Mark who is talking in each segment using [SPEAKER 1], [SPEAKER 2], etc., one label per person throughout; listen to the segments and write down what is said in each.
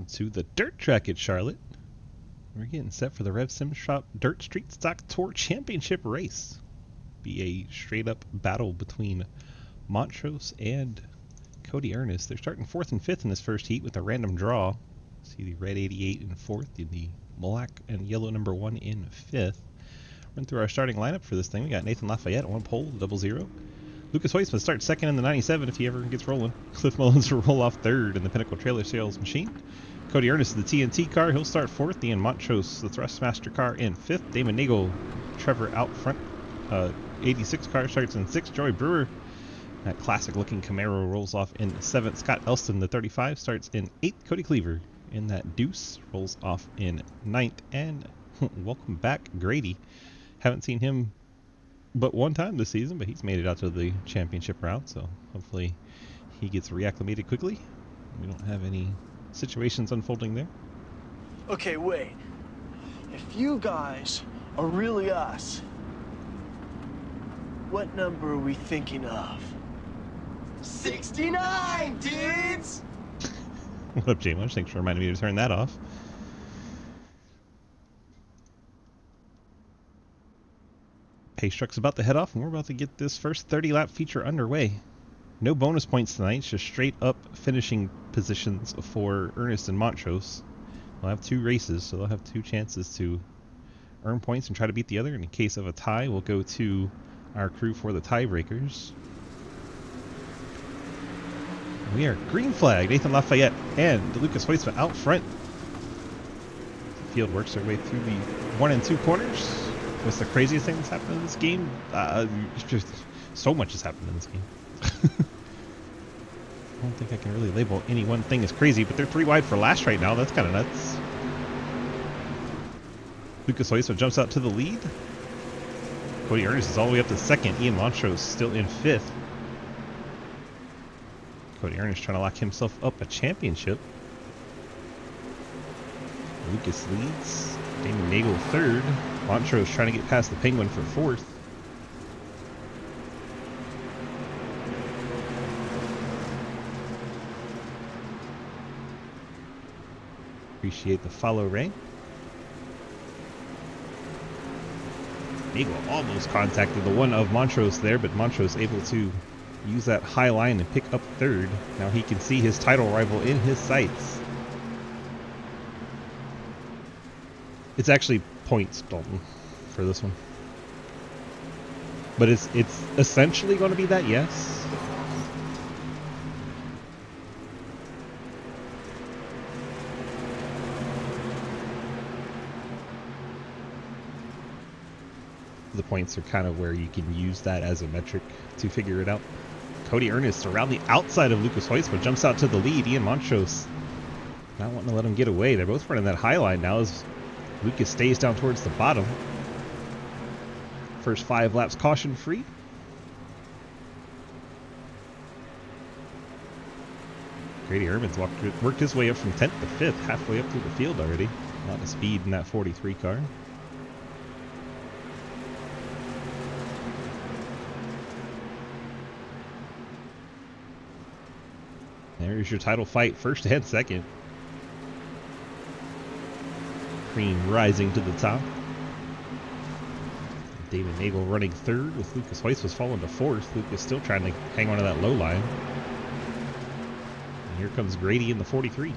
[SPEAKER 1] Welcome to the dirt track at Charlotte. We're getting set for the Rev Sim Shop Dirt Street Stock Tour Championship race. Be a straight up battle between Montrose and Cody Ernest. They're starting 4th and 5th in this first heat with a random draw. See the red 88 in 4th and the black and yellow number 1 in 5th. Run through our starting lineup for this thing. We got Nathan Lafayette on pole, 0-0. Lucas Hoisman starts 2nd in the 97 if he ever gets rolling. Cliff Mullins will roll off 3rd in the Pinnacle Trailer Sales Machine. Cody Ernest is the TNT car. He'll start 4th. Ian Montrose, the Thrustmaster car, in 5th. Damon Nagel, Trevor out front. 86 car starts in 6th. Joey Brewer, that classic-looking Camaro, rolls off in 7th. Scott Elston, the 35, starts in 8th. Cody Cleaver in that Deuce rolls off in 9th. And welcome back, Grady. Haven't seen him but one time this season, but he's made it out to the championship round, so hopefully he gets reacclimated quickly. We don't have any situations unfolding there.
[SPEAKER 2] Okay, wait. If you guys are really us, what number are we thinking of? 69, dudes!
[SPEAKER 1] What up, J-Munch? Thanks for reminding me to turn that off. Pace truck's about to head off, and we're about to get this first 30-lap feature underway. No bonus points tonight, just straight up finishing positions for Ernest and Montrose. We'll have 2 races, so they'll have 2 chances to earn points and try to beat the other. In case of a tie, we'll go to our crew for the tiebreakers. We are green flag, Nathan Lafayette and Lucas Hoisman out front. The field works their way through the 1 and 2 corners. What's the craziest thing that's happened in this game? Just so much has happened in this game. I don't think I can really label any one thing as crazy, but they're 3 wide for last right now. That's kind of nuts. Lucas Hoisman jumps out to the lead. Cody Ernest is all the way up to 2nd. Ian Montrose still in 5th. Cody Ernest trying to lock himself up a championship. Lucas leads. Damon Nagel 3rd. Montrose trying to get past the Penguin for 4th. Appreciate the follow, Ray. Nagel almost contacted the one of Montrose there, but Montrose able to use that high line and pick up 3rd. Now he can see his title rival in his sights. It's actually points, Dalton, for this one. But it's essentially going to be that, yes. The points are kind of where you can use that as a metric to figure it out. Cody Ernest around the outside of Lucas Hoisman jumps out to the lead. Ian Montrose not wanting to let him get away. They're both running that high line now as Lucas stays down towards the bottom. First 5 laps caution free. Grady Herman's worked his way up from 10th to 5th, halfway up through the field already. A lot of speed in that 43 car. There's your title fight, 1st and 2nd. Cream rising to the top. David Nagel running 3rd with Lucas Hoisman falling to 4th. Lucas still trying to hang on to that low line. And here comes Grady in the 43.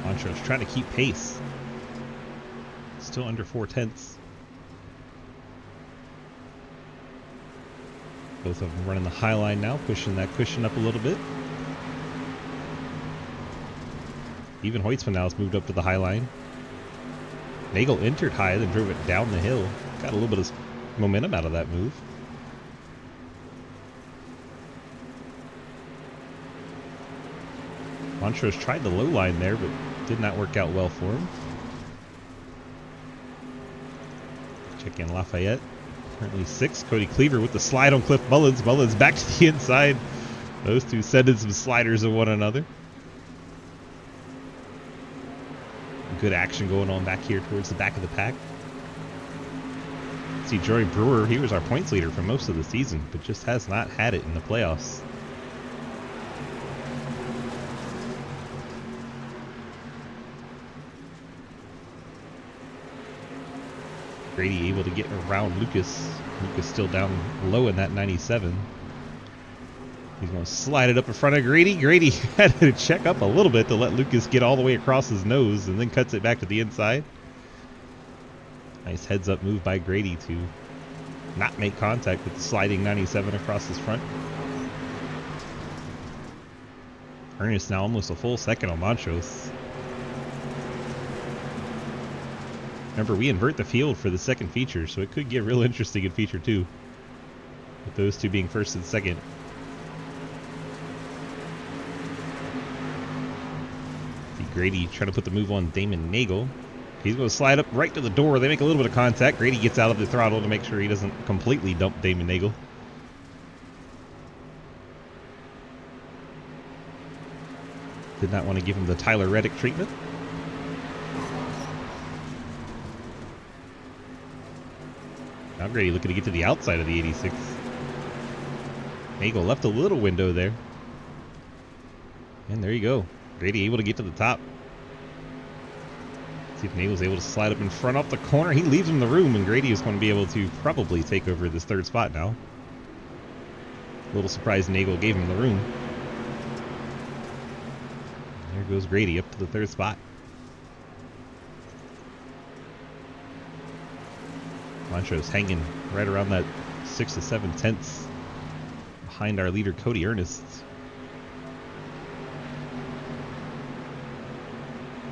[SPEAKER 1] Montrose trying to keep pace. Still under 4/10. Both of them running the high line now, pushing that cushion up a little bit. Even Hoisman now has moved up to the high line. Nagel entered high, then drove it down the hill. Got a little bit of momentum out of that move. Montrose tried the low line there, but did not work out well for him. Check in Lafayette. Currently 6th. Cody Cleaver with the slide on Cliff Mullins. Mullins back to the inside. Those two sending some sliders at one another. Good action going on back here towards the back of the pack. See, Joey Brewer, he was our points leader for most of the season, but just has not had it in the playoffs. Grady able to get around Lucas. Lucas still down low in that 97. He's going to slide it up in front of Grady. Grady had to check up a little bit to let Lucas get all the way across his nose and then cuts it back to the inside. Nice heads up move by Grady to not make contact with the sliding 97 across his front. Ernest now almost a full second on Montrose. Remember, we invert the field for the second feature, so it could get real interesting in feature 2. With those two being first and second. See Grady trying to put the move on Damon Nagel. He's going to slide up right to the door. They make a little bit of contact. Grady gets out of the throttle to make sure he doesn't completely dump Damon Nagel. Did not want to give him the Tyler Reddick treatment. Now Grady looking to get to the outside of the 86. Nagel left a little window there. And there you go. Grady able to get to the top. See if Nagel's able to slide up in front off the corner. He leaves him the room, and Grady is going to be able to probably take over this third spot now. A little surprised Nagel gave him the room. There goes Grady up to the third spot. Montrose hanging right around that 6 to 7 tenths behind our leader Cody Ernest.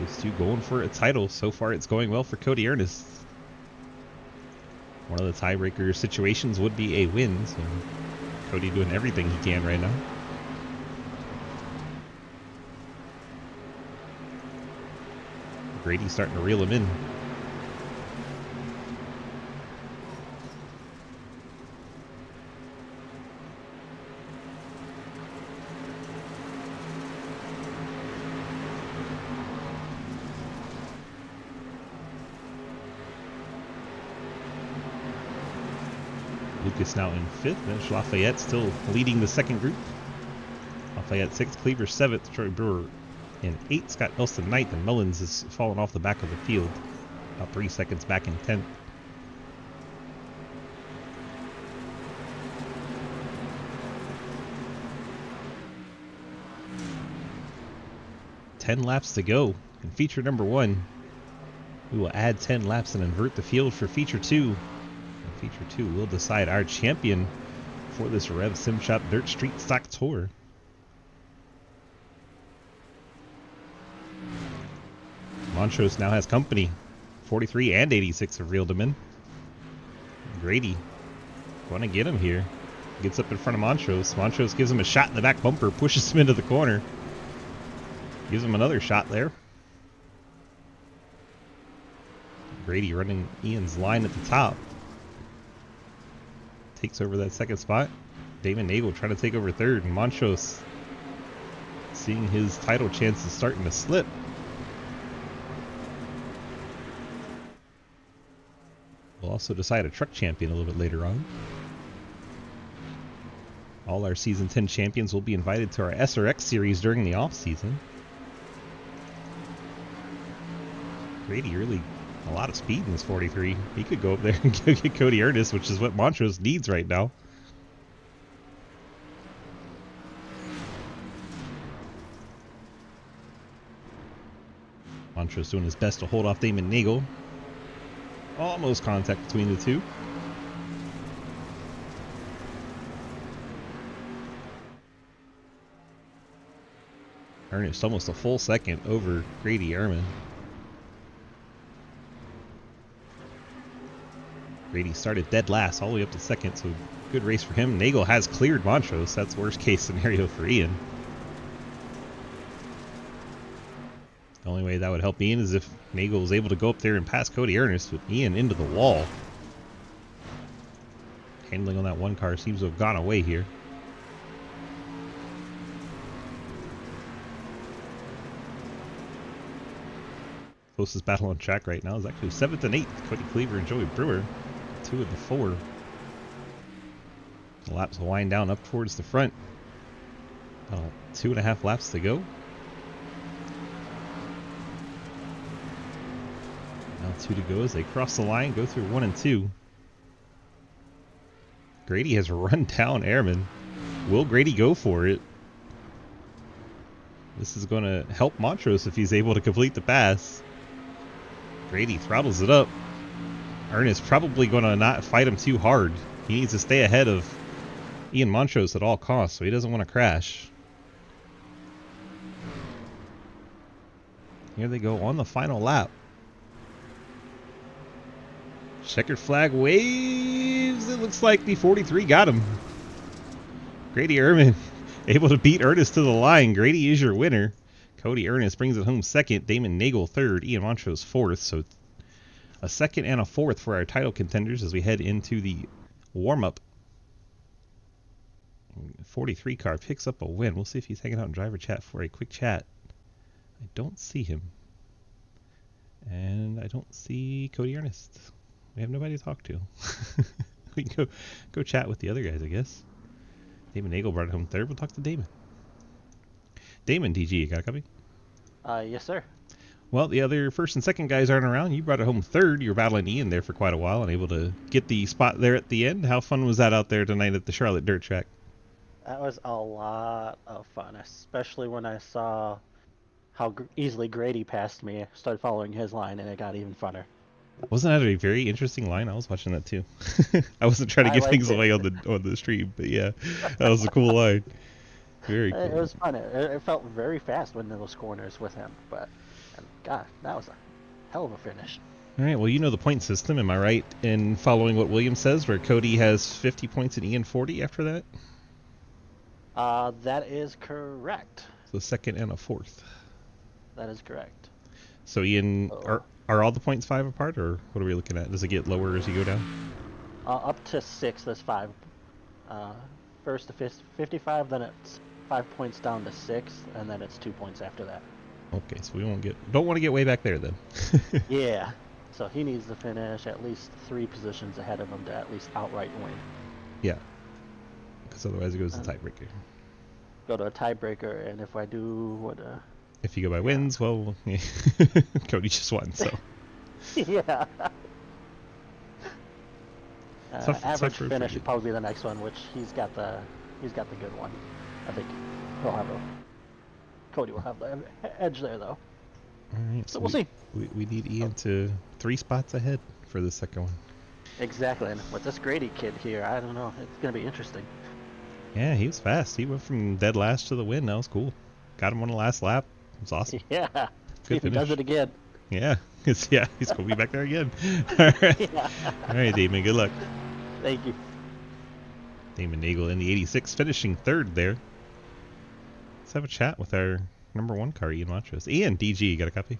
[SPEAKER 1] Those two going for a title. So far it's going well for Cody Ernest. One of the tiebreaker situations would be a win, so Cody doing everything he can right now. Grady starting to reel him in. Lucas now in 5th. There's Lafayette still leading the second group. Lafayette 6th, Cleaver 7th, Troy Brewer in 8th, Scott Elston 9th, and Mullins is falling off the back of the field. About 3 seconds back in 10th. Ten laps to go in feature number 1. We will add 10 laps and invert the field for feature 2. Feature 2 will decide our champion for this Rev Sim Shop Dirt Street Stock Tour. Montrose now has company. 43 and 86 have reeled him in. Grady going to get him here. Gets up in front of Montrose. Montrose gives him a shot in the back bumper, pushes him into the corner. Gives him another shot there. Grady running Ian's line at the top. Takes over that second spot. Damon Nagel trying to take over third. And Montrose seeing his title chances starting to slip. We'll also decide a truck champion a little bit later on. All our Season 10 champions will be invited to our SRX series during the off-season. Grady really a lot of speed in this 43. He could go up there and get Cody Ernest, which is what Montrose needs right now. Montrose doing his best to hold off Damon Nagel. Almost contact between the two. Ernest almost a full second over Grady Ehrman. Grady started dead last all the way up to second, so good race for him. Nagel has cleared Montrose. That's worst case scenario for Ian. The only way that would help Ian is if Nagel was able to go up there and pass Cody Ernest with Ian into the wall. Handling on that one car seems to have gone away here. Closest battle on track right now is actually 7th and 8th. Cody Cleaver and Joey Brewer, 2 of the 4. The laps will wind down up towards the front. 2.5 laps to go. Now 2 to go as they cross the line, go through 1 and 2. Grady has run down Ehrman. Will Grady go for it? This is going to help Montrose if he's able to complete the pass. Grady throttles it up. Ernest probably going to not fight him too hard. He needs to stay ahead of Ian Montrose at all costs, so he doesn't want to crash. Here they go on the final lap. Checkered flag waves. It looks like the 43 got him. Grady Ehrman able to beat Ernest to the line. Grady is your winner. Cody Ernest brings it home second. Damon Nagel third. Ian Montrose fourth. So a second and a fourth for our title contenders as we head into the warm-up. 43 car picks up a win. We'll see if he's hanging out in driver chat for a quick chat. I don't see him. And I don't see Cody Ernest. We have nobody to talk to. We can go chat with the other guys, I guess. Damon Nagel brought it home third. We'll talk to Damon. Damon, DG, you got a copy?
[SPEAKER 3] Yes, sir.
[SPEAKER 1] Well, the other first and second guys aren't around. You brought it home third. You were battling Ian there for quite a while and able to get the spot there at the end. How fun was that out there tonight at the Charlotte Dirt Track?
[SPEAKER 3] That was a lot of fun, especially when I saw how easily Grady passed me. I started following his line, and it got even funner.
[SPEAKER 1] Wasn't that a very interesting line? I was watching that too. I wasn't trying to give things away on the stream, but yeah, that was a cool line. Very cool.
[SPEAKER 3] It was fun. It felt very fast when in those corners with him, but God, that was a hell of a finish.
[SPEAKER 1] All right, well, you know the point system. Am I right in following what Williams says, where Cody has 50 points and Ian 40 after that?
[SPEAKER 3] That is correct.
[SPEAKER 1] So second and a fourth.
[SPEAKER 3] That is correct.
[SPEAKER 1] So Ian, are all the points 5 apart, or what are we looking at? Does it get lower as you go down?
[SPEAKER 3] Up to 6, there's 5. First to 55, then it's 5 points down to 6, and then it's 2 points after that.
[SPEAKER 1] Okay, so we don't want to get way back there then.
[SPEAKER 3] Yeah. So he needs to finish at least 3 positions ahead of him to at least outright win.
[SPEAKER 1] Yeah. Because otherwise it goes to tiebreaker.
[SPEAKER 3] Go to a tiebreaker, and if I do
[SPEAKER 1] if you go by wins, well, Cody just won, so.
[SPEAKER 3] Yeah. Average
[SPEAKER 1] for
[SPEAKER 3] finish would probably be the next one, which he's got the good one. I think Cody will have the edge there, though.
[SPEAKER 1] All right,
[SPEAKER 3] so we'll see.
[SPEAKER 1] We need Ian to 3 spots ahead for the second one.
[SPEAKER 3] Exactly, and with this Grady kid here, I don't know. It's gonna be interesting.
[SPEAKER 1] Yeah, he was fast. He went from dead last to the win. That was cool. Got him on the last lap. It was awesome.
[SPEAKER 3] Yeah.
[SPEAKER 1] Good
[SPEAKER 3] if he does it again.
[SPEAKER 1] Yeah. He's going to be back there again. All right. Yeah. All right, Damon. Good luck.
[SPEAKER 3] Thank you.
[SPEAKER 1] Damon Nagel in the 86, finishing third there. Let's have a chat with our number 1 car, Ian Montrose. Ian, DG, you got a copy?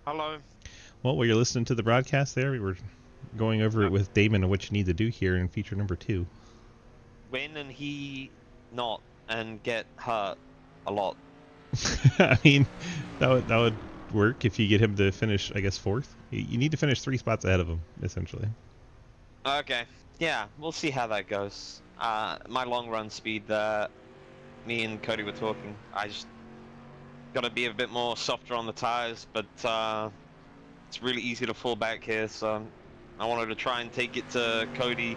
[SPEAKER 4] Hello.
[SPEAKER 1] Well, while you're listening to the broadcast there, we were going over it with Damon and what you need to do here in feature number 2.
[SPEAKER 4] Win and he not and get hurt a lot.
[SPEAKER 1] I mean, that would work if you get him to finish, I guess, 4th. You need to finish 3 spots ahead of him, essentially.
[SPEAKER 4] Okay. Yeah, we'll see how that goes. My long run speed, me and Cody were talking. I just gotta be a bit more softer on the tires, but it's really easy to fall back here, so I wanted to try and take it to Cody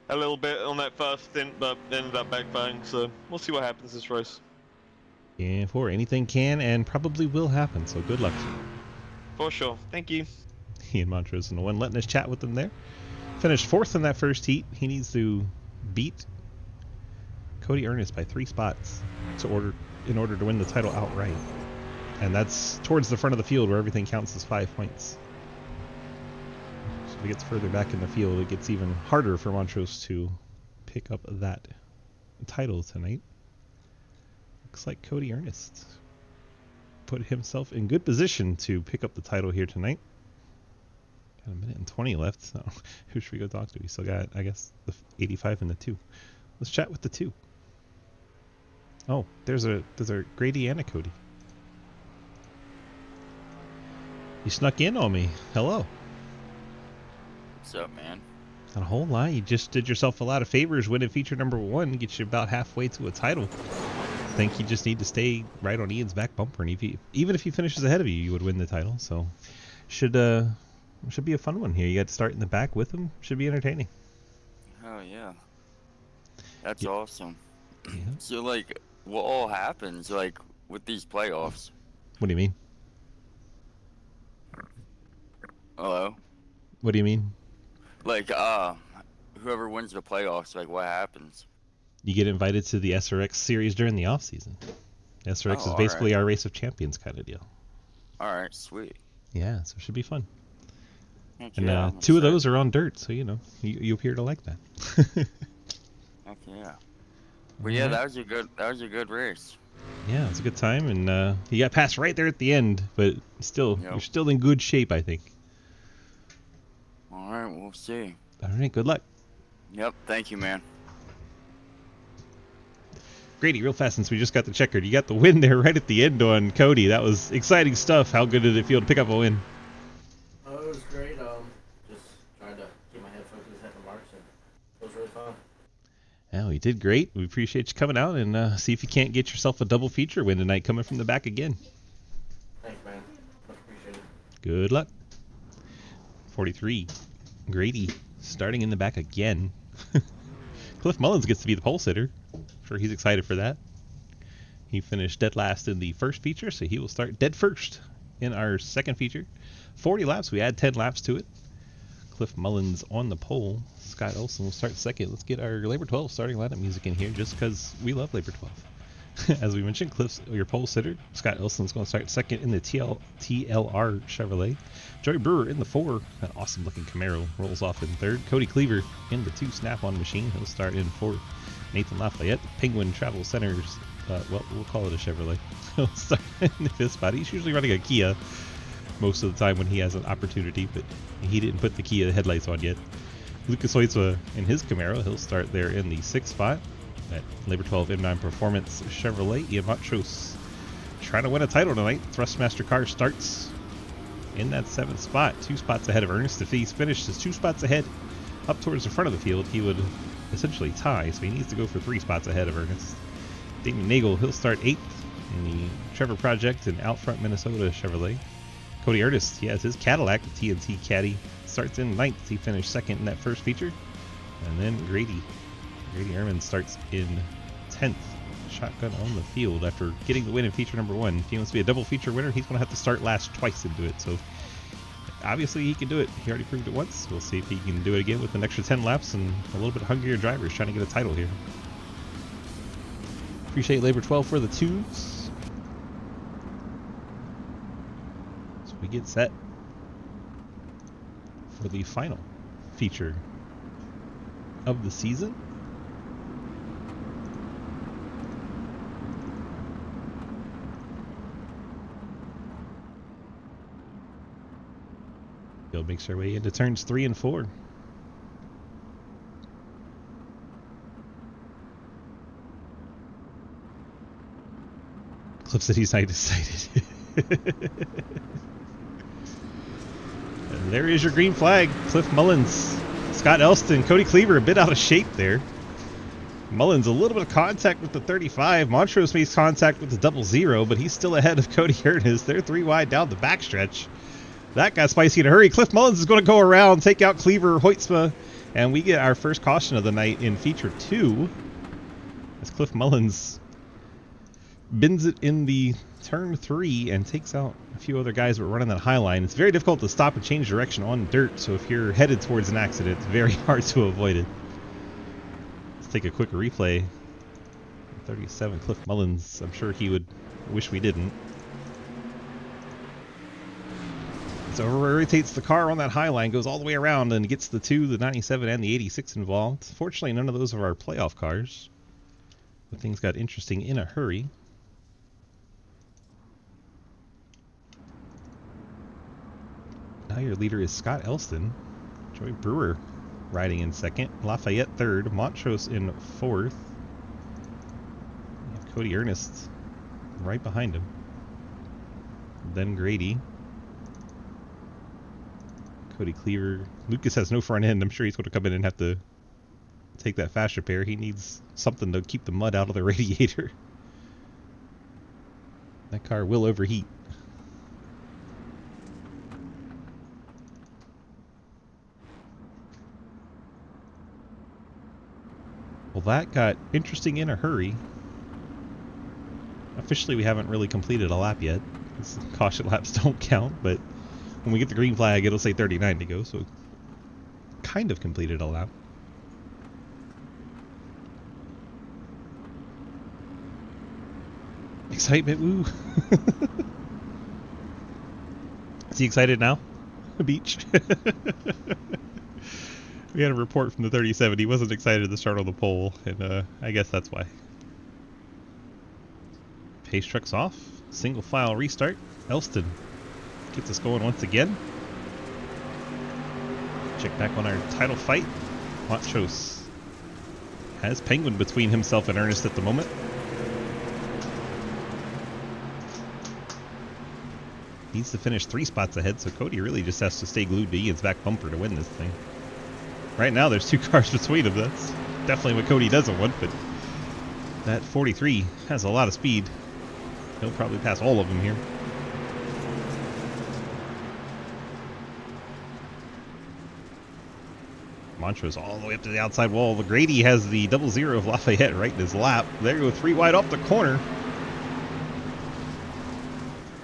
[SPEAKER 4] a little bit on that first stint, but ended up backfiring, so we'll see what happens this race.
[SPEAKER 1] Yeah, anything can and probably will happen, so good luck.
[SPEAKER 4] For sure. Thank you.
[SPEAKER 1] Ian Montrose in the 1, letting us chat with them there. Finished 4th in that first heat. He needs to beat Cody Ernest by 3 spots in order to win the title outright. And that's towards the front of the field where everything counts as 5 points. So if he gets further back in the field, it gets even harder for Montrose to pick up that title tonight. Looks like Cody Ernest put himself in good position to pick up the title here tonight. Got 1 minute and 20 left, so who should we go talk to? We still got, I guess, the 85 and the 2. Let's chat with the 2. Oh, there's a Grady and a Cody. You snuck in on me. Hello.
[SPEAKER 5] What's up, man?
[SPEAKER 1] Not a whole lot. You just did yourself a lot of favors winning feature number 1. Get you about halfway to a title. I think you just need to stay right on Ian's back bumper, and even if he finishes ahead of you, you would win the title. So should be a fun one here. You got to start in the back with him. Should be entertaining.
[SPEAKER 5] Oh yeah. That's
[SPEAKER 1] Yeah.
[SPEAKER 5] awesome.
[SPEAKER 1] Yeah.
[SPEAKER 5] So like, what all happens like with these playoffs?
[SPEAKER 1] What do you mean?
[SPEAKER 5] Hello?
[SPEAKER 1] What do you mean?
[SPEAKER 5] Like, whoever wins the playoffs, like, what happens?
[SPEAKER 1] You get invited to the SRX series during the off season. SRX is
[SPEAKER 5] Oh,
[SPEAKER 1] basically
[SPEAKER 5] alright.
[SPEAKER 1] our race of champions kind of deal.
[SPEAKER 5] Alright, sweet.
[SPEAKER 1] Yeah, so it should be fun.
[SPEAKER 5] Heck
[SPEAKER 1] And
[SPEAKER 5] yeah, I'm
[SPEAKER 1] 2 of
[SPEAKER 5] excited.
[SPEAKER 1] those are on dirt, so you know you appear to like that.
[SPEAKER 5] Heck yeah. But yeah,
[SPEAKER 1] Alright.
[SPEAKER 5] that was a good race.
[SPEAKER 1] Yeah, it's a good time, and you got passed right there at the end, but still,
[SPEAKER 5] Yep.
[SPEAKER 1] you're still in good shape, I think.
[SPEAKER 5] Alright, we'll see.
[SPEAKER 1] All right, good luck.
[SPEAKER 5] Yep, thank you, man.
[SPEAKER 1] Grady, real fast, since we just got the checkered, you got the win there right at the end on Cody. That was exciting stuff. How good did it feel to pick up a win?
[SPEAKER 6] Oh, it was great. Just trying to keep my head focused at the marks, and it was really fun.
[SPEAKER 1] Yeah, you did great. We appreciate you coming out, and see if you can't get yourself a double feature win tonight coming from the back again.
[SPEAKER 6] Thanks, man. Much appreciated.
[SPEAKER 1] Good luck. 43. Grady starting in the back again. Cliff Mullins gets to be the pole sitter. Sure, he's excited for that. He finished dead last in the first feature, so he will start dead first in our second feature. 40 laps. We add 10 laps to it. Cliff Mullins on the pole. Scott Olson will start second. Let's get our Labor 12 starting lineup music in here, just because we love Labor 12. As we mentioned, Cliff's your pole sitter. Scott Olson's going to start second in the TLR Chevrolet. Joey Brewer in the 4. An awesome looking Camaro rolls off in third. Cody Cleaver in the 2 Snap-on machine. He'll start in fourth. Nathan Lafayette, Penguin Travel Centers. Well, we'll call it a Chevrolet. He'll start in the 5th spot. He's usually running a Kia most of the time when he has an opportunity, but he didn't put the Kia headlights on yet. Lucas Hoytzwa in his Camaro. He'll start there in the 6th spot. At Labor 12 M9 Performance Chevrolet. Ian Montrose trying to win a title tonight. Thrustmaster car starts in that 7th spot. 2 spots ahead of Ernest. If he's finished his 2 spots ahead up towards the front of the field, he would essentially tie, so he needs to go for 3 spots ahead of Ernest. Damien Nagel, he'll start 8th in the Trevor Project in Outfront Minnesota Chevrolet. Cody Ernest, he has his Cadillac, the TNT Caddy, starts in 9th. He finished 2nd in that first feature. And then Grady Ehrman starts in 10th. Shotgun on the field after getting the win in feature number 1. If he wants to be a double feature winner, he's going to have to start last twice into it. So obviously he can do it. He already proved it once. We'll see if he can do it again with an extra 10 laps and a little bit hungrier drivers trying to get a title here. Appreciate Labor 12 for the tunes. So we get set for the final feature of the season. He'll make our way into turns 3 and 4. Cliff said he's not excited. And there is your green flag. Cliff Mullins, Scott Elston, Cody Cleaver a bit out of shape there. Mullins a little bit of contact with the 35. Montrose makes contact with the 00, but he's still ahead of Cody Ernest. They're 3 wide down the backstretch. That got spicy in a hurry. Cliff Mullins is going to go around, take out Cleaver, Hoytzma, and we get our first caution of the night in feature 2. As Cliff Mullins bends it in the turn 3 and takes out a few other guys that were running that high line. It's very difficult to stop and change direction on dirt, so if you're headed towards an accident, it's very hard to avoid it. Let's take a quick replay. 37, Cliff Mullins. I'm sure he would wish we didn't. So rotates the car on that high line, goes all the way around and gets the 2, the 97 and the 86 involved. Fortunately, none of those are our playoff cars. But things got interesting in a hurry. Now your leader is Scott Elston. Joey Brewer riding in 2nd. Lafayette 3rd. Montrose in 4th. You have Cody Ernest right behind him. Then Grady. Cody Cleaver. Lucas has no front end. I'm sure he's going to come in and have to take that fast repair. He needs something to keep the mud out of the radiator. That car will overheat. Well, that got interesting in a hurry. Officially, we haven't really completed a lap yet. Caution laps don't count, but when we get the green flag, it'll say 39 to go, so kind of completed a lap. Excitement, woo! Is he excited now? Beach? We had a report from the 37. He wasn't excited to start on the pole, and I guess that's why. Pace truck's off. Single file restart. Elston gets us going once again. Check back on our title fight. Montrose has Penguin between himself and Ernest at the moment. Needs to finish 3 spots ahead, so Cody really just has to stay glued to Ian's back bumper to win this thing. Right now, there's 2 cars between them. That's definitely what Cody doesn't want, but that 43 has a lot of speed. He'll probably pass all of them here. Montrose all the way up to the outside wall. Grady has the 00 of Lafayette right in his lap. There you go, 3 wide off the corner.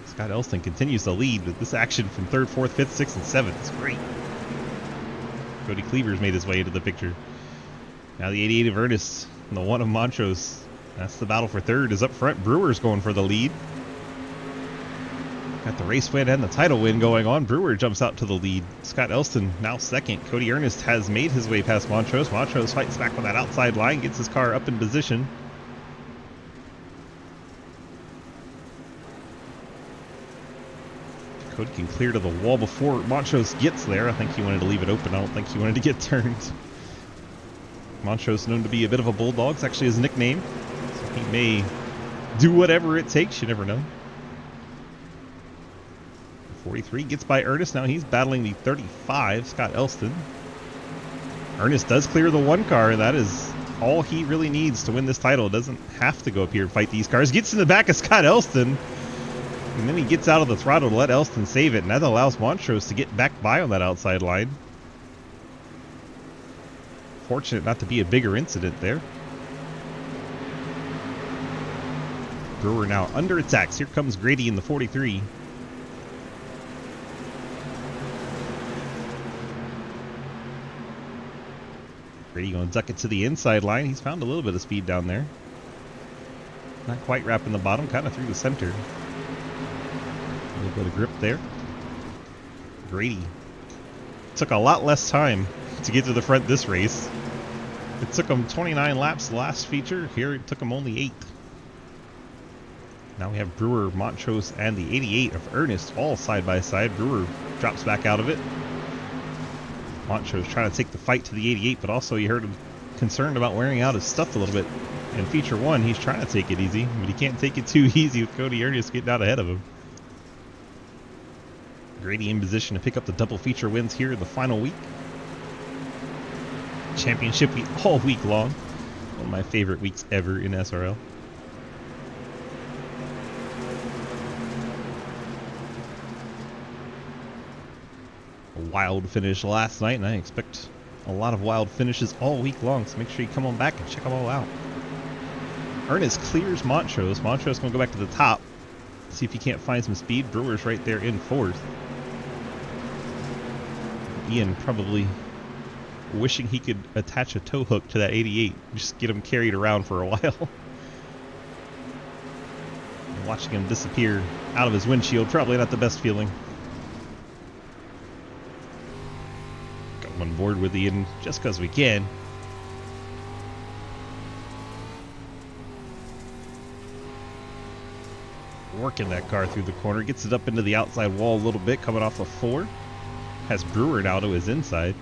[SPEAKER 1] Scott Elston continues to lead with this action from 3rd, 4th, 5th, 6th, and 7th. It's great. Cody Cleaver's made his way into the picture. Now the 88 of Ernest and the 1 of Montrose. That's the battle for 3rd is up front. Brewer's going for the lead. Got the race win and the title win going on. Brewer jumps out to the lead. Scott Elston now 2nd. Cody Ernest has made his way past Montrose. Montrose fights back on that outside line, gets his car up in position. Cody can clear to the wall before Montrose gets there. I think he wanted to leave it open. I don't think he wanted to get turned. Montrose known to be a bit of a bulldog. It's actually his nickname. So he may do whatever it takes. You never know. 43 gets by Ernest. Now he's battling the 35, Scott Elston. Ernest does clear the 1 car. That is all he really needs to win this title. Doesn't have to go up here and fight these cars. Gets in the back of Scott Elston. And then he gets out of the throttle to let Elston save it, and that allows Montrose to get back by on that outside line. Fortunate not to be a bigger incident there. Brewer now under attacks. Here comes Grady in the 43. Grady going to duck it to the inside line. He's found a little bit of speed down there. Not quite wrapping the bottom, kind of through the center. A little bit of grip there. Grady took a lot less time to get to the front this race. It took him 29 laps last feature. Here it took him only 8. Now we have Brewer, Montrose, and the 88 of Ernest all side by side. Brewer drops back out of it. Montrose trying to take the fight to the 88, but also you heard him concerned about wearing out his stuff a little bit. In feature 1, he's trying to take it easy, but he can't take it too easy with Cody Ernest getting out ahead of him. Grady in position to pick up the double feature wins here in the final week. Championship week all week long. One of my favorite weeks ever in SRL. A wild finish last night, and I expect a lot of wild finishes all week long, so make sure you come on back and check them all out. Ernest clears Montrose. Montrose going to go back to the top. See if he can't find some speed. Brewer's right there in 4th. Ian probably wishing he could attach a tow hook to that 88. Just get him carried around for a while. Watching him disappear out of his windshield, probably not the best feeling. Got on board with Ian just because we can. Working that car through the corner, gets it up into the outside wall a little bit, coming off of 4. Has Brewer now to his inside.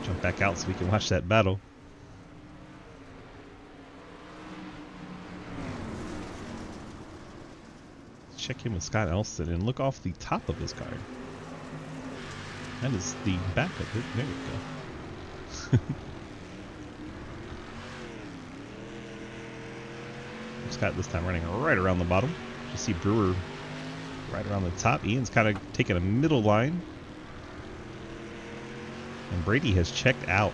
[SPEAKER 1] Jump back out so we can watch that battle. check in with Scott Elston and look off the top of his car. That is the back of it. There we go. Scott this time running right around the bottom. You see Brewer right around the top. Ian's kind of taking a middle line. And Brady has checked out.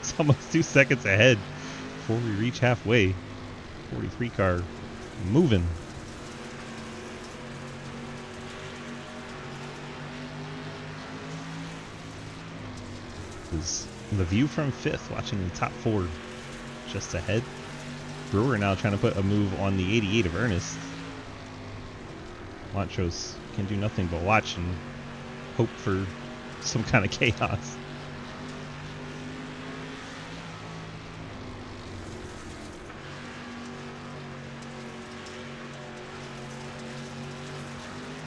[SPEAKER 1] It's almost 2 seconds ahead before we reach halfway. 43 car moving. Is the view from fifth, watching the top four just ahead. Brewer now trying to put a move on the 88 of Ernest. Montrose can do nothing but watch and hope for some kind of chaos.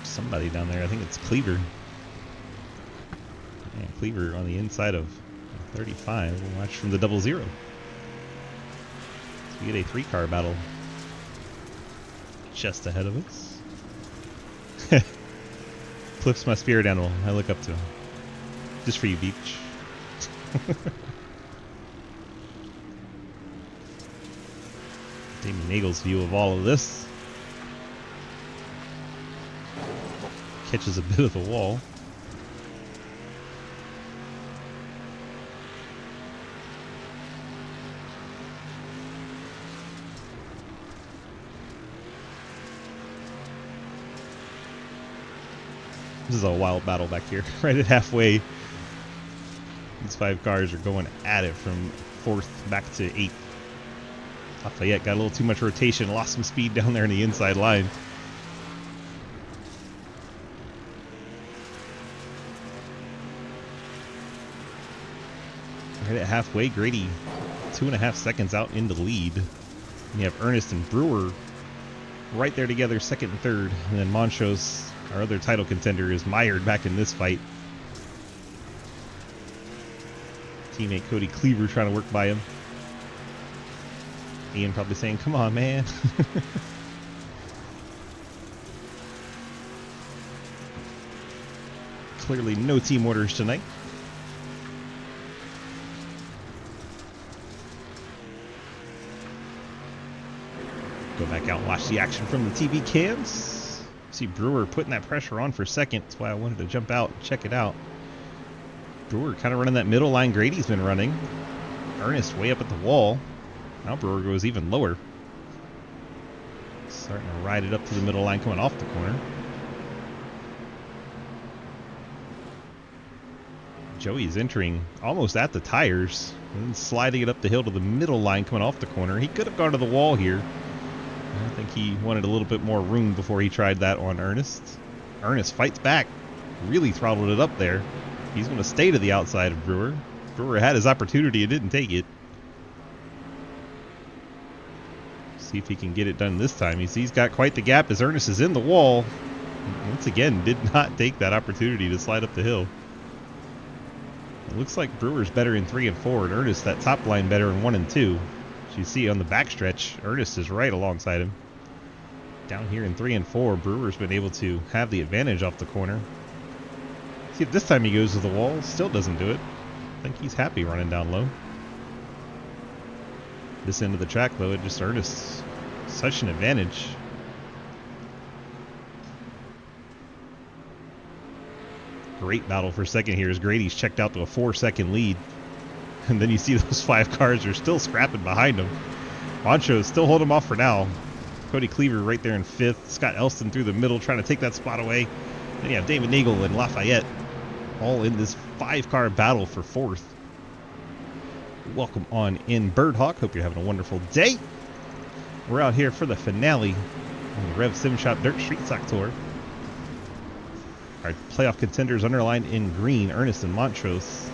[SPEAKER 1] Somebody down there, I think it's Cleaver. Yeah, Cleaver on the inside of 35. We'll watch from the 00. So we get a 3-car battle just ahead of us. Cliff's my spirit animal. I look up to him. Just for you, Beach. Damon Nagel's view of all of this. Catches a bit of the wall. This is a wild battle back here. Right at halfway, these 5 cars are going at it from 4th back to 8th. Lafayette got a little too much rotation, lost some speed down there in the inside line. Right at halfway, Grady 2.5 seconds out in the lead. And you have Ernest and Brewer right there together, 2nd and 3rd. And then Montrose, our other title contender, is mired back in this fight. Teammate Cody Cleaver trying to work by him. Ian probably saying, come on, man. Clearly no team orders tonight. Go back out and watch the action from the TV cams. See Brewer putting that pressure on for 2nd. That's why I wanted to jump out and check it out. Brewer kind of running that middle line Grady's been running. Ernest way up at the wall. Now Brewer goes even lower. Starting to ride it up to the middle line coming off the corner. Joey's entering almost at the tires and then sliding it up the hill to the middle line coming off the corner. He could have gone to the wall here. I think he wanted a little bit more room before he tried that on Ernest. Ernest fights back. Really throttled it up there. He's going to stay to the outside of Brewer. Brewer had his opportunity and didn't take it. See if he can get it done this time. He's got quite the gap as Ernest is in the wall. Once again, did not take that opportunity to slide up the hill. It looks like Brewer's better in 3 and 4, and Ernest, that top line, better in 1 and 2. As you see on the backstretch, Ernest is right alongside him. Down here in 3 and 4, Brewer's been able to have the advantage off the corner. See if this time he goes to the wall, still doesn't do it. I think he's happy running down low. This end of the track, though, it just Ernest's such an advantage. Great battle for 2nd here as Grady's checked out to a 4-second lead. And then you see those 5 cars are still scrapping behind him. Montrose still hold him off for now. Cody Cleaver right there in 5th. Scott Elston through the middle trying to take that spot away. Then you have David Nagel and Lafayette all in this 5-car battle for 4th. Welcome on in, Birdhawk. Hope you're having a wonderful day. We're out here for the finale on the Rev Sim Shop Dirt Street Stock Tour. Our playoff contenders underlined in green, Ernest and Montrose.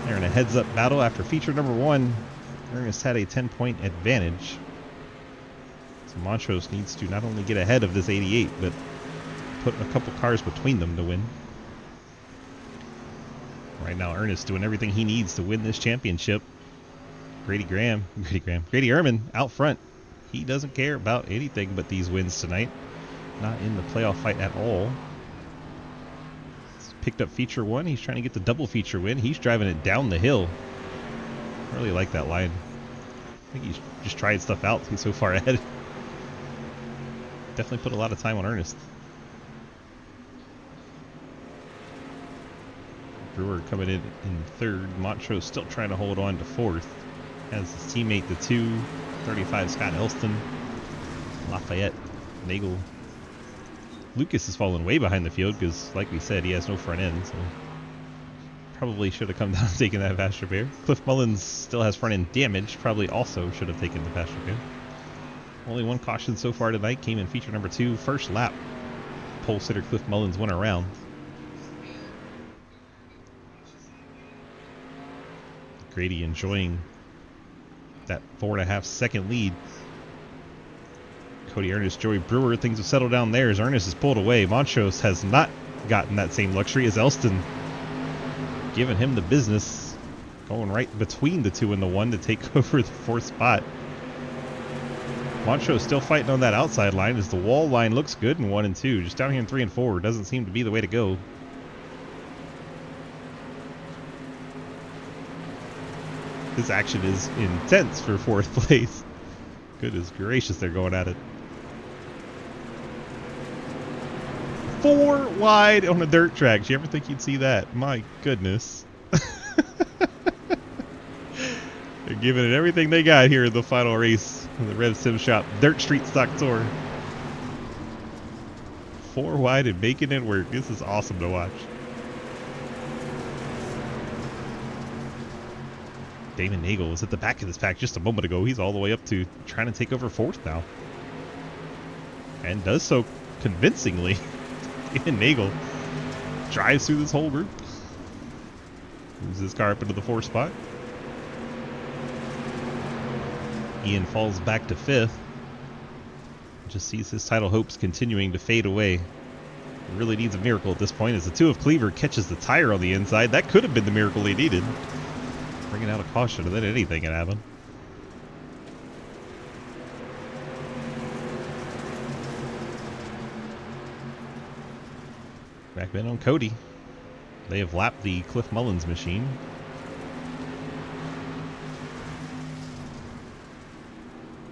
[SPEAKER 1] They're in a heads-up battle after feature number 1. Ernest had a 10-point advantage. So Montrose needs to not only get ahead of this 88, but put a couple cars between them to win. Right now, Ernest doing everything he needs to win this championship. Grady Ehrman out front. He doesn't care about anything but these wins tonight. not in the playoff fight at all. He's picked up feature 1. He's trying to get the double feature win. He's driving it down the hill. I really like that line. I think he's just trying stuff out. He's so far ahead. Definitely put a lot of time on Ernest. Brewer coming in third. Montrose still trying to hold on to fourth. Has his teammate, the 235 Scott Elston. Lafayette, Nagel. Lucas is falling way behind the field because, like we said, he has no front end. So probably should have come down and taken that fast repair. Cliff Mullins still has front end damage. Probably also should have taken the fast repair. Only one caution so far tonight. Came in feature number 2. First lap. Pole sitter Cliff Mullins went around. Grady enjoying that 4.5 second lead. Cody Ernest, Joey Brewer, things have settled down there as Ernest is pulled away. Montrose has not gotten that same luxury as Elston giving him the business. Going right between the 2 and the 1 to take over the 4th spot. Montrose still fighting on that outside line as the wall line looks good in 1 and 2. Just down here in 3 and 4 doesn't seem to be the way to go. This action is intense for 4th place. Goodness gracious, they're going at it. 4 wide on a dirt track. Do you ever think you'd see that? My goodness. They're giving it everything they got here in the final race of the Rev Sim Shop Dirt Street Stock Tour. 4 wide and making it work. This is awesome to watch. Damon Nagel was at the back of this pack just a moment ago. He's all the way up to trying to take over 4th now. And does so convincingly. Damon Nagel drives through this whole group. Moves his car up into the 4th spot. Ian falls back to 5th. Just sees his title hopes continuing to fade away. He really needs a miracle at this point as the 2 of Cleaver catches the tire on the inside. That could have been the miracle he needed. Bringing out a caution, and then anything can happen. Back in on Cody. They have lapped the Cliff Mullins machine.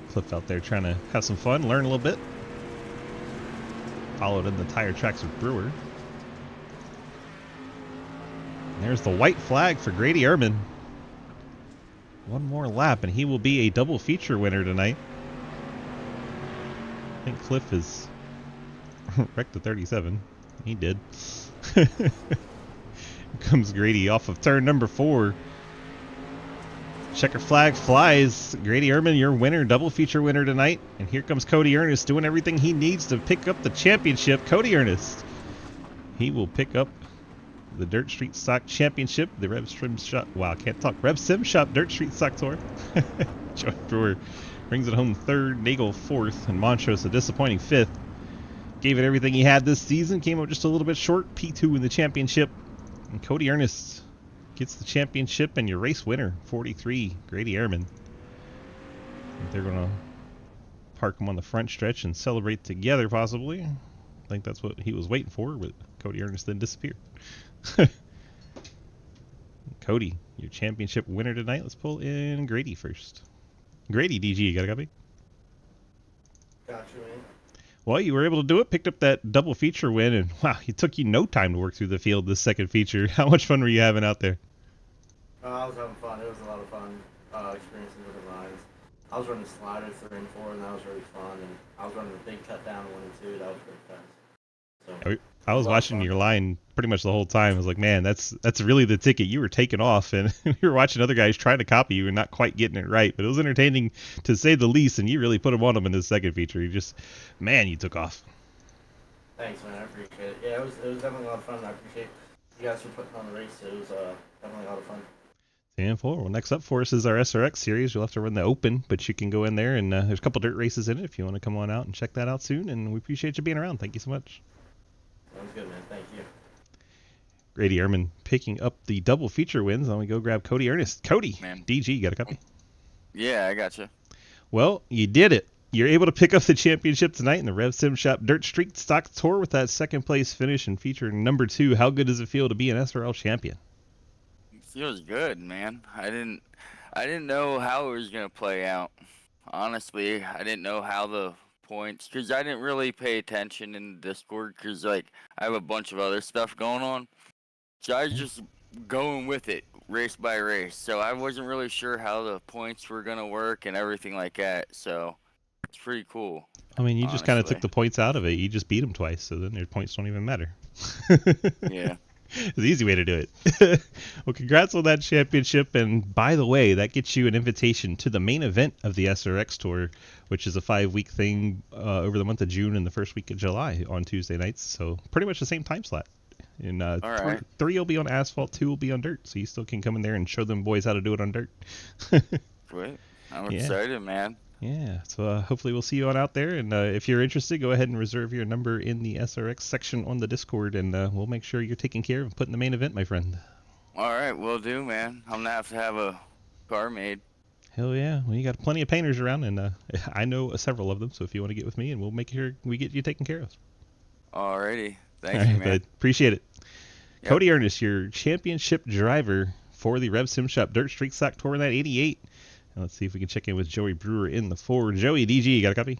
[SPEAKER 1] Cliff out there trying to have some fun, learn a little bit. Followed in the tire tracks with Brewer. And there's the white flag for Grady Ehrman. One more lap and he will be a double feature winner tonight. I think Cliff is wrecked the 37. He did. Comes Grady off of turn number 4. Checker flag flies. Grady Ehrman, your winner, double feature winner tonight. And here comes Cody Ernest doing everything he needs to pick up the championship. Cody Ernest. He will pick up the Dirt Street Stock Championship, the Rev Sim Shop. Wow, I can't talk. Rev Sim Shop Dirt Street Stock Tour. Joey Brewer brings it home 3rd, Nagel 4th, and Montrose a disappointing 5th. Gave it everything he had this season. Came up just a little bit short. P2 in the championship. And Cody Ernest gets the championship and your race winner, 43, Grady Ehrman. They're going to park him on the front stretch and celebrate together, possibly. I think that's what he was waiting for, but Cody Ernest then disappeared. Cody, your championship winner tonight. Let's pull in Grady first. Grady, DG, you got a copy?
[SPEAKER 6] Gotcha, man.
[SPEAKER 1] Well, you were able to do it. Picked up that double feature win, and wow, it took you no time to work through the field this second feature. How much fun were you having out there?
[SPEAKER 6] I was having fun. It was a lot of fun experiencing different lines. I was running sliders 3 and 4, and that was really fun. And I was running a big cut down 1 and 2. That was pretty fast. So,
[SPEAKER 1] I was watching your line pretty much the whole time. I was like, man, that's really the ticket. You were taking off, and we were watching other guys trying to copy you and not quite getting it right. But it was entertaining to say the least, and you really put them on them in this second feature. You just, man, you took off.
[SPEAKER 6] thanks, man. I appreciate it. Yeah, it was definitely a lot of fun. I appreciate you guys for putting on the race. It was definitely a lot of fun.
[SPEAKER 1] 10-4. Well, next up for us is our SRX series. You'll have to run the Open, but you can go in there, and there's a couple dirt races in it if you want to come on out and check that out soon. And we appreciate you being around. Thank you so much.
[SPEAKER 6] Sounds good, man. Thank you.
[SPEAKER 1] Grady Ehrman picking up the double feature wins. Then we go grab Cody Ernest. Cody,
[SPEAKER 5] Man.
[SPEAKER 1] DG, got a copy?
[SPEAKER 5] Yeah, I gotcha.
[SPEAKER 1] Well, you did it. you're able to pick up the championship tonight in the Rev Sim Shop Dirt Street Stock Tour with that second place finish and featuring number 2. How good does it feel to be an SRL champion?
[SPEAKER 5] It feels good, man. I didn't know how it was gonna play out. Honestly, I didn't know how the points, because I didn't really pay attention in Discord, because like I have a bunch of other stuff going on. So I was just going with it, race by race. So I wasn't really sure how the points were gonna work and everything like that. So it's pretty cool.
[SPEAKER 1] I mean, you just kind of
[SPEAKER 5] honestly.
[SPEAKER 1] took the points out of it. You just beat them twice, so then your points don't even matter.
[SPEAKER 5] Yeah.
[SPEAKER 1] It's the easy way to do it. Well, congrats on that championship. And by the way, that gets you an invitation to the main event of the SRX Tour, which is a 5-week thing over the month of June and the first week of July on Tuesday nights. So pretty much the same time slot. And
[SPEAKER 5] All right.
[SPEAKER 1] 3 will be on asphalt, 2 will be on dirt. So you still can come in there and show them boys how to do it on dirt.
[SPEAKER 5] Sweet. I'm
[SPEAKER 1] Yeah.
[SPEAKER 5] excited, man.
[SPEAKER 1] Yeah, so hopefully we'll see you on out there. And if you're interested, go ahead and reserve your number in the SRX section on the Discord, and we'll make sure you're taken care of and put in the main event, my friend.
[SPEAKER 5] All right, will do, man. I'm gonna have to have a car made.
[SPEAKER 1] Hell yeah. Well, you got plenty of painters around, and I know several of them, so if you want to get with me, and we'll make sure we get you taken care of.
[SPEAKER 5] Alrighty.
[SPEAKER 1] All
[SPEAKER 5] Thank
[SPEAKER 1] right,
[SPEAKER 5] you, man.
[SPEAKER 1] bud. Appreciate it.
[SPEAKER 5] Yep.
[SPEAKER 1] Cody Ernest, your championship driver for the Rev Sim Shop Dirt Street Stock Tour in that 88. And let's see if we can check in with Joey Brewer in the 4. Joey, DG, you got a copy?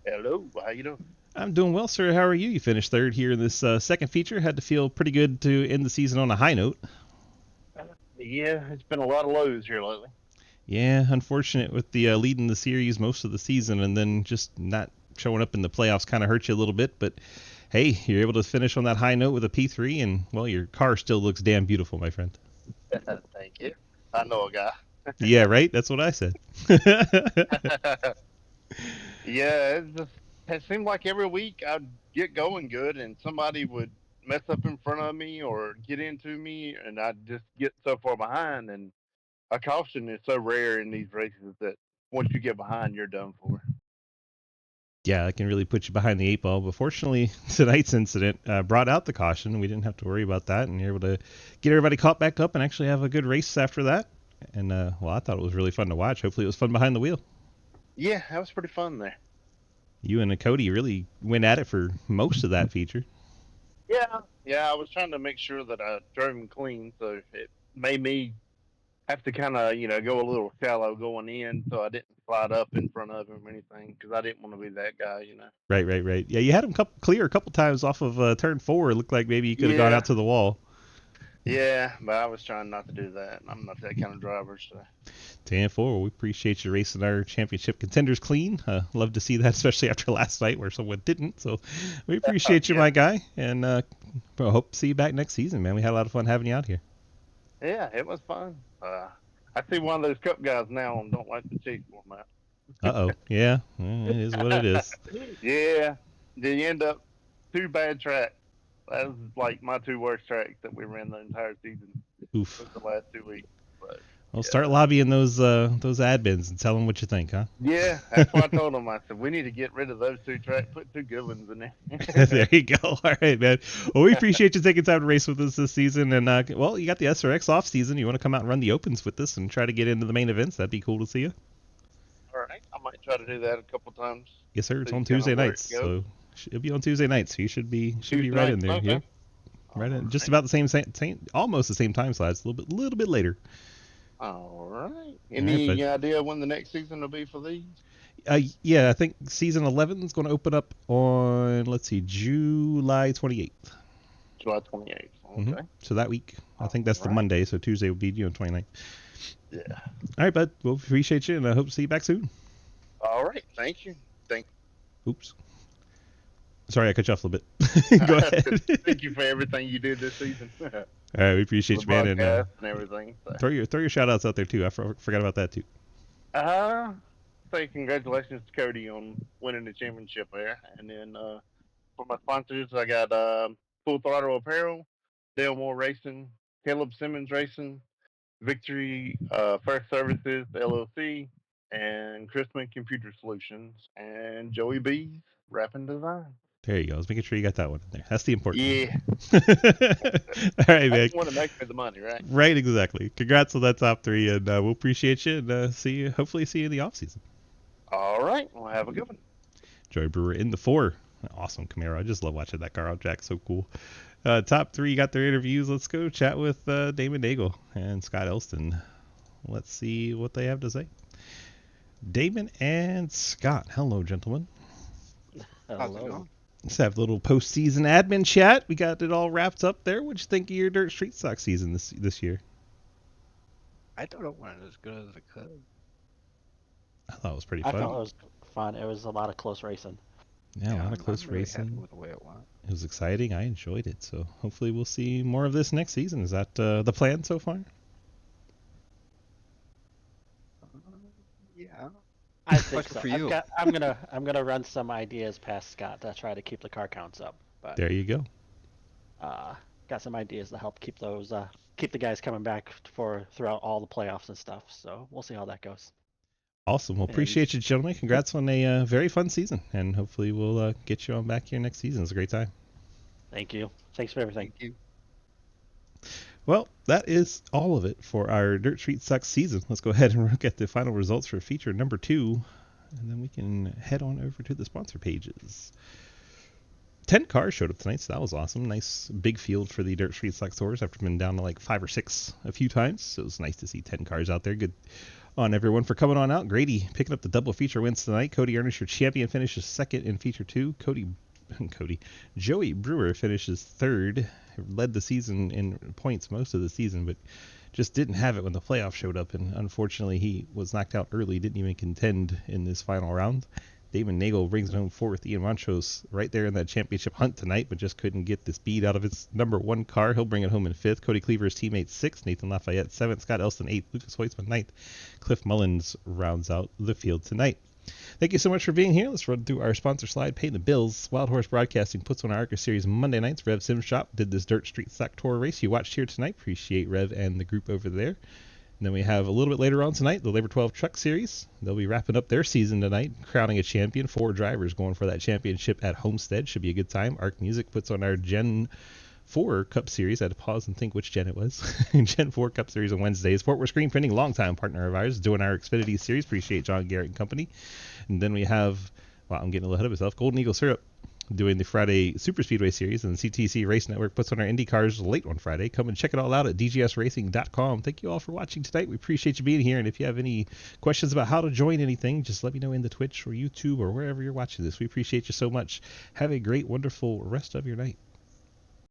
[SPEAKER 7] Hello, how you doing?
[SPEAKER 1] I'm doing well, sir. How are you? You finished 3rd here in this second feature. Had to feel pretty good to end the season on a high note.
[SPEAKER 7] Yeah, it's been a lot of lows here lately.
[SPEAKER 1] Yeah, unfortunate with the leading the series most of the season and then just not showing up in the playoffs kind of hurt you a little bit. But hey, you're able to finish on that high note with a P3, and well, your car still looks damn beautiful, my friend.
[SPEAKER 7] Thank you. I know a guy.
[SPEAKER 1] Yeah, right? That's what I said.
[SPEAKER 7] Yeah, it seemed like every week I'd get going good and somebody would mess up in front of me or get into me and I'd just get so far behind. And a caution is so rare in these races that once you get behind, you're done for.
[SPEAKER 1] Yeah, it can really put you behind the 8 ball. But fortunately, tonight's incident brought out the caution. We didn't have to worry about that, and you're able to get everybody caught back up and actually have a good race after that. And, well, I thought it was really fun to watch. Hopefully it was fun behind the wheel.
[SPEAKER 7] Yeah, that was pretty fun there.
[SPEAKER 1] You and Cody really went at it for most of that feature.
[SPEAKER 7] Yeah, I was trying to make sure that I drove him clean, so it made me have to kind of, go a little shallow going in, so I didn't slide up in front of him or anything, because I didn't want to be that guy,
[SPEAKER 1] Right. Yeah, you had him clear a couple times off of turn 4. It looked like maybe you could have gone
[SPEAKER 7] Yeah.
[SPEAKER 1] out to the wall.
[SPEAKER 7] Yeah, but I was trying not to do that. I'm not that kind of driver, so.
[SPEAKER 1] 10-4. We appreciate you racing our championship contenders clean. Love to see that, especially after last night where someone didn't. So we appreciate you,
[SPEAKER 7] Yeah.
[SPEAKER 1] my guy, and well, hope to see you back next season, man. We had a lot of fun having you out here.
[SPEAKER 7] Yeah, it was fun. I see one of those cup guys now and don't like the cheat format.
[SPEAKER 1] Uh-oh. Yeah, it is what it is.
[SPEAKER 7] Yeah, they end up 2 bad tracks. That was like my 2 worst tracks that we ran the entire season.
[SPEAKER 1] Oof.
[SPEAKER 7] Was the last 2 weeks. But
[SPEAKER 1] Well, start lobbying those admins and tell them what you think, huh?
[SPEAKER 7] yeah, that's what I told them. I said we need to get rid of those 2 tracks. Put 2 good ones in there.
[SPEAKER 1] There you go. All right, man. Well, we appreciate you taking time to race with us this season. And, well, you got the SRX off season. You want to come out and run the opens with us and try to get into the main events? That'd be cool to see you.
[SPEAKER 7] All right, I might try to do that a couple times.
[SPEAKER 1] Yes, sir. It's
[SPEAKER 7] See
[SPEAKER 1] on
[SPEAKER 7] kinda
[SPEAKER 1] Tuesday
[SPEAKER 7] where it
[SPEAKER 1] nights.
[SPEAKER 7] goes.
[SPEAKER 1] So it'll be on Tuesday nights. So you should be
[SPEAKER 7] Tuesday
[SPEAKER 1] right in
[SPEAKER 7] nights,
[SPEAKER 1] there.
[SPEAKER 7] okay.
[SPEAKER 1] Yeah. Right in, just about the same, almost the same time slides. A little bit later.
[SPEAKER 7] All right.
[SPEAKER 1] All
[SPEAKER 7] Any
[SPEAKER 1] right,
[SPEAKER 7] idea when the next season will be for these?
[SPEAKER 1] Yeah, I think season 11 is going to open up on, let's see, July 28th.
[SPEAKER 7] July 28th. Okay.
[SPEAKER 1] Mhm. So that week, I think that's the
[SPEAKER 7] Alright.
[SPEAKER 1] Monday. So Tuesday will be 29th.
[SPEAKER 7] Yeah.
[SPEAKER 1] All right, bud. Well, appreciate you, and I hope to see you back soon.
[SPEAKER 7] All right. Thank you.
[SPEAKER 1] Oops. Sorry, I cut you off a little bit. Go ahead.
[SPEAKER 7] Thank you for everything you did this season.
[SPEAKER 1] All right, we appreciate
[SPEAKER 7] The
[SPEAKER 1] you, man. And
[SPEAKER 7] podcast and everything. So.
[SPEAKER 1] throw your shout outs out there, too. I forgot about that, too.
[SPEAKER 7] Say congratulations to Cody on winning the championship there. And then for my sponsors, I got Full Throttle Apparel, Dale Moore Racing, Caleb Simmons Racing, Victory First Services LLC, and Chrisman Computer Solutions, and Joey B's Wrapping Design.
[SPEAKER 1] There you go. I was making sure you got that one in there. That's the important
[SPEAKER 7] Yeah,
[SPEAKER 1] one. All right, man.
[SPEAKER 7] that's the one to make me the money, right?
[SPEAKER 1] Right, exactly. Congrats on that top 3, and we'll appreciate you, and hopefully see you in the off season.
[SPEAKER 7] All right. Well, have a good one.
[SPEAKER 1] Joey Brewer in the 4. Awesome Camaro. I just love watching that car out track. So cool. Top 3 got their interviews. Let's go chat with Damon Nagel and Scott Elston. Let's see what they have to say. Damon and Scott. Hello, gentlemen.
[SPEAKER 3] Hello.
[SPEAKER 1] Let's have a little postseason admin chat. We got it all wrapped up there. What'd you think of your Dirt Street Stock season this year?
[SPEAKER 8] I thought it went as good as it could.
[SPEAKER 1] I thought it was pretty
[SPEAKER 3] I
[SPEAKER 1] fun.
[SPEAKER 3] thought it was fun. It was a lot of close racing.
[SPEAKER 1] Yeah, a lot of
[SPEAKER 8] I'm
[SPEAKER 1] close
[SPEAKER 8] really happy
[SPEAKER 1] racing.
[SPEAKER 8] with the way it went.
[SPEAKER 1] It was exciting. I enjoyed it. So hopefully we'll see more of this next season. Is that the plan so far?
[SPEAKER 8] Yeah.
[SPEAKER 3] I think
[SPEAKER 8] Question
[SPEAKER 3] so.
[SPEAKER 8] for you.
[SPEAKER 3] I'm gonna run some ideas past Scott to try to keep the car counts up. But
[SPEAKER 1] There you go.
[SPEAKER 3] got some ideas to help keep those keep the guys coming back throughout all the playoffs and stuff. So we'll see how that goes.
[SPEAKER 1] Awesome. Well,
[SPEAKER 3] And-
[SPEAKER 1] appreciate you, gentlemen. Congrats on a very fun season, and hopefully we'll get you on back here next season. It was a great time.
[SPEAKER 3] Thank you. Thanks for everything.
[SPEAKER 8] Thank you.
[SPEAKER 1] Well, that is all of it for our Dirt Street Sucks season. Let's go ahead and look at the final results for feature number 2, and then we can head on over to the sponsor pages. 10 cars showed up tonight, so that was awesome. Nice big field for the Dirt Street Sucks tours after been down to like 5 or 6 a few times. So it was nice to see 10 cars out there. Good on everyone for coming on out. Grady picking up the double feature wins tonight. Cody Ernest, your champion, finishes second in feature 2. Joey Brewer finishes third. Led the season in points most of the season, but just didn't have it when the playoff showed up, and unfortunately he was knocked out early, didn't even contend in this final round. Damon Nagel brings it home fourth. Ian Montrose right there in that championship hunt tonight, but just couldn't get the speed out of his number 1 car. He'll bring it home in 5th. Cody Cleaver's teammate 6th. Nathan Lafayette 7th. Scott Elston 8th. Lucas Hoytsman 9th. Cliff Mullins rounds out the field tonight. Thank you so much for being here. Let's run through our sponsor slide, paying the bills. Wild Horse Broadcasting puts on our ARCA Series Monday nights. Rev Sim Shop did this Dirt Street Stock Tour race you watched here tonight. Appreciate Rev and the group over there. And then we have a little bit later on tonight, the Labor 12 Truck Series. They'll be wrapping up their season tonight, crowning a champion. 4 drivers going for that championship at Homestead. Should be a good time. Arc Music puts on our Gen 4 Cup Series. I had to pause and think which gen it was. Gen 4 Cup Series on Wednesdays. Fort Worth Screen Printing, longtime partner of ours, doing our Xfinity Series. Appreciate John Garrett and company. And then we have, well, I'm getting a little ahead of myself, Golden Eagle Syrup doing the Friday Super Speedway Series, and the CTC Race Network puts on our Indy cars late on Friday. Come and check it all out at dgsracing.com. Thank you all for watching tonight. We appreciate you being here, and if you have any questions about how to join anything, just let me know in the Twitch or YouTube or wherever you're watching this. We appreciate you so much. Have a great, wonderful rest of your night.